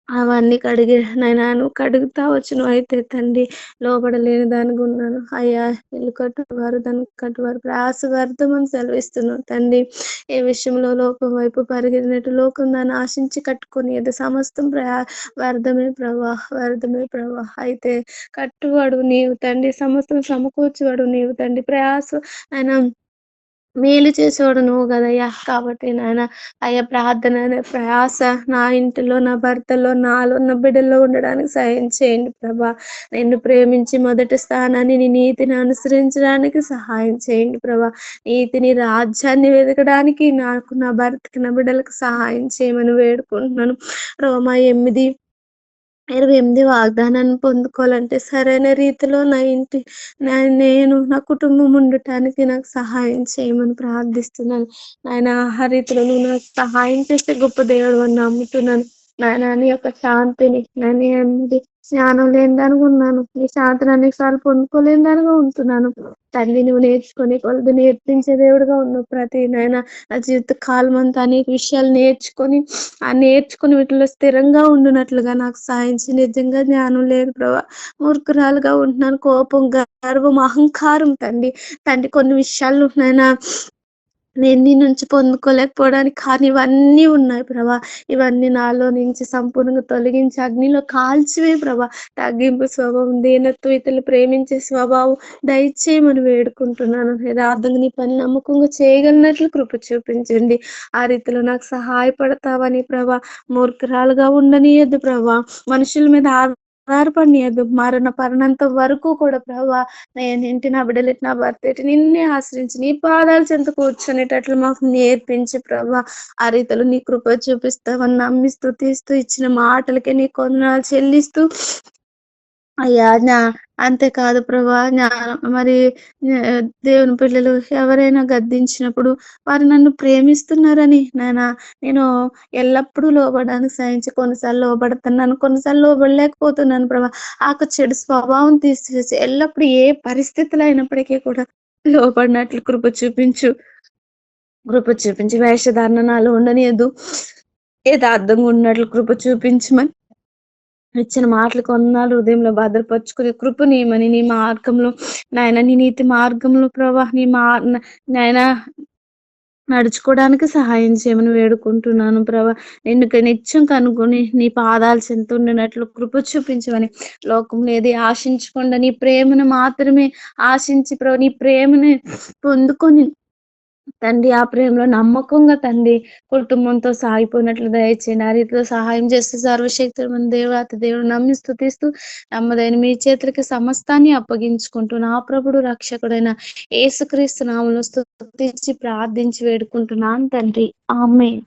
అవన్నీ కడిగి నాయన నువ్వు కడుగుతా వచ్చును అయితే తండ్రి లోబడలేని దానికి ఉన్నాను అయ్యా. ఇల్లు కట్టువారు దాన్ని కట్టువారు ప్రయాస వ్యర్థమని సెలవిస్తున్నావు తండ్రి. ఏ విషయంలో లోకం వైపు పరిగెత్తినట్టు లోకం దాన్ని ఆశించి కట్టుకొని ఏదో సమస్తం వ్యర్థమే ప్రభా, వ్యర్థమే ప్రభా. అయితే కట్టువాడు నీవు తండ్రి, సమస్తం సమకూర్చువాడు నీవు తండ్రి. ప్రయాస ఆయన మేలు చేసేవాడు నువ్వు కదయ్యా. కాబట్టి నాయన అయ్యా ప్రార్థన ప్రయాస నా ఇంటిలో, నా భర్తలో, నాలో, నా బిడ్డల్లో ఉండడానికి సహాయం చేయండి ప్రభా. నిన్ను ప్రేమించి మొదటి స్థానాన్ని నీ నీతిని అనుసరించడానికి సహాయం చేయండి ప్రభా. నీతిని, రాజ్యాన్ని వెతకడానికి నాకు, నా భర్తకి, నా బిడ్డలకు సహాయం చేయమని వేడుకుంటున్నాను. రోమా 8:28 వాగ్దానాన్ని పొందుకోవాలంటే సరైన రీతిలో నా ఇంటి నేను నా కుటుంబం ఉండటానికి నాకు సహాయం చేయమని ప్రార్థిస్తున్నాను నాయన. ఆ రీతిలో నువ్వు నాకు సహాయం చేస్తే గొప్ప దేవుడు అని నమ్ముతున్నాను నాయన. నీ యొక్క శాంతిని నేను జ్ఞానం లేని దానిగా ఉన్నాను, నీ శాంతిని అనేకసార్లు పొందుకోలేని దానిగా ఉంటున్నాను తండ్రి. నువ్వు నేర్చుకొని కొలది నేర్పించే దేవుడుగా ఉన్నావు. ప్రతి నాయన నా జీవిత కాలం అంతా అనేక విషయాలు నేర్చుకుని వీటిలో స్థిరంగా ఉండునట్లుగా నాకు సాయించి. నిజంగా జ్ఞానం లేదు ప్రభా, మూర్ఖురాలుగా ఉంటున్నాను. కోపం, గర్వం, అహంకారం తండ్రి కొన్ని విషయాలు నాయన నేను నీ నుంచి పొందుకోలేకపోవడానికి కానీ ఇవన్నీ ఉన్నాయి ప్రభా. ఇవన్నీ నాలో నుంచి సంపూర్ణంగా తొలగించి అగ్నిలో కాల్చివే ప్రభా. తగ్గింపు స్వభావం, దీనత్వం, ఇతరులు ప్రేమించే స్వభావం దయచేయమని వేడుకుంటున్నాను. యథార్థంగా నీ పని నమ్మకంగా చేయగలిగినట్లు కృప చూపించండి. ఆ రీతిలో నాకు సహాయపడతావని ప్రభా. మూర్ఖురాలుగా ఉండనియద్దు ప్రభా, మనుషుల మీద ఆధారపడియద్దు. పరణంత వరకు కూడా ప్రభా నేను ఇంటి నా బిడ్డలు నా భర్త నిన్నే ఆశ్రయించి నీ పాదాలు చెంత కూర్చొనేటట్లు మాకు నేర్పించి ప్రభా. ఆ రీతిలో నీ కృప చూపిస్తావని నమ్మి స్తుతిస్తూ ఇచ్చిన మాటలకే నీ కొందనాలు చెల్లిస్తూ అయ్యా అంతేకాదు ప్రభా. మరి దేవుని పిల్లలు ఎవరైనా గద్దించినప్పుడు వారు నన్ను ప్రేమిస్తున్నారని నేను ఎల్లప్పుడూ లోబడడానికి సహించి కొన్నిసార్లు లోబడుతున్నాను, కొన్నిసార్లు లోబడలేకపోతున్నాను ప్రభా. ఆ చెడు స్వభావం తీసివేసి ఎల్లప్పుడూ ఏ పరిస్థితులు అయినప్పటికీ కూడా లోబడినట్లు కృప చూపించి వేషధారణ నాలో ఉండనియదు. యథార్థంగా ఉన్నట్లు కృప చూపించమని ఇచ్చిన మాటలు కొన్నాళ్ళు హృదయంలో భద్రపరుచుకునే కృప నీమని, నీ మార్గంలో నాయన, నీ నీతి మార్గంలో ప్రభా నాయన నడుచుకోవడానికి సహాయం చేయమని వేడుకుంటున్నాను ప్రభా. నిన్ను నిత్యం కనుక్కొని నీ పాదాలు చెంత ఉండినట్లు కృప చూపించమని, లోకంలో ఏది ఆశించకుండా నీ ప్రేమను మాత్రమే ఆశించి ప్రభా నీ ప్రేమని పొందుకొని తండ్రి ఆ ప్రేమలో నమ్మకంగా తండ్రి కుటుంబంతో సాగిపోయినట్లు దయచేయండి. ఆ రీతిలో సహాయం చేస్తూ సర్వశక్తుడు దేవాతి దేవుడు నమ్మి స్తుతిస్తూ నమ్మదైన మీ చేతులకి సమస్తాన్ని అప్పగించుకుంటూ నా ప్రభుడు రక్షకుడైన యేసుక్రీస్తు నామములో స్తుతించి ప్రార్థించి వేడుకుంటున్నాను తండ్రి. ఆమేన్.